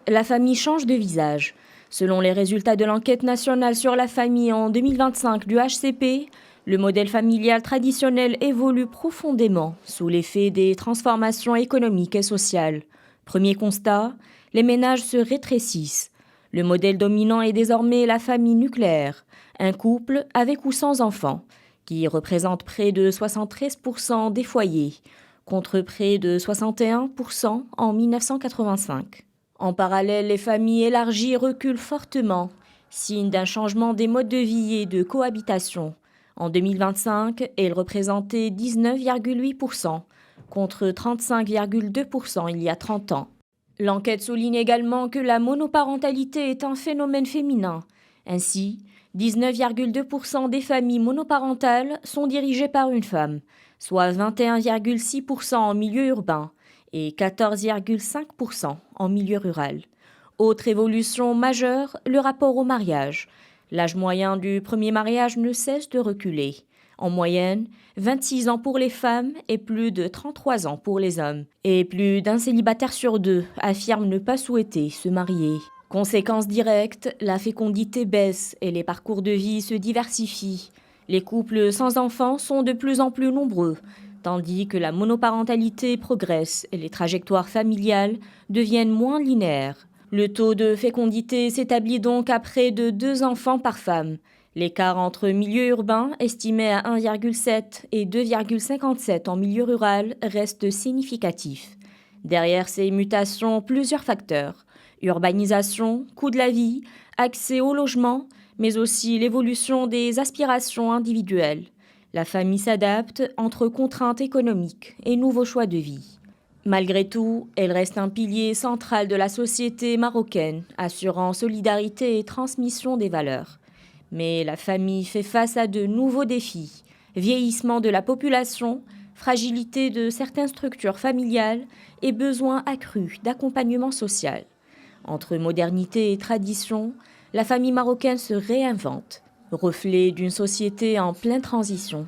la famille change de visage. Selon les résultats de l'enquête nationale sur la famille en 2025 du HCP, le modèle familial traditionnel évolue profondément sous l'effet des transformations économiques et sociales. Premier constat, les ménages se rétrécissent. Le modèle dominant est désormais la famille nucléaire, un couple avec ou sans enfants, qui représente près de 73% des foyers, contre près de 61% en 1985. En parallèle, les familles élargies reculent fortement, signe d'un changement des modes de vie et de cohabitation. En 2025, elles représentaient 19,8% contre 35,2% il y a 30 ans. L'enquête souligne également que la monoparentalité est un phénomène féminin. Ainsi, 19,2% des familles monoparentales sont dirigées par une femme, soit 21,6% en milieu urbain et 14,5% en milieu rural. Autre évolution majeure, le rapport au mariage. L'âge moyen du premier mariage ne cesse de reculer. En moyenne, 26 ans pour les femmes et plus de 33 ans pour les hommes. Et plus d'un célibataire sur deux affirme ne pas souhaiter se marier. Conséquence directe, la fécondité baisse et les parcours de vie se diversifient. Les couples sans enfants sont de plus en plus nombreux, tandis que la monoparentalité progresse et les trajectoires familiales deviennent moins linéaires. Le taux de fécondité s'établit donc à près de 2 enfants par femme. L'écart entre milieu urbain, estimé à 1,7 et 2,57 en milieu rural, reste significatif. Derrière ces mutations, plusieurs facteurs. Urbanisation, coût de la vie, accès au logement, mais aussi l'évolution des aspirations individuelles. La famille s'adapte entre contraintes économiques et nouveaux choix de vie. Malgré tout, elle reste un pilier central de la société marocaine, assurant solidarité et transmission des valeurs. Mais la famille fait face à de nouveaux défis, vieillissement de la population, fragilité de certaines structures familiales et besoin accru d'accompagnement social. Entre modernité et tradition, la famille marocaine se réinvente, reflet d'une société en pleine transition.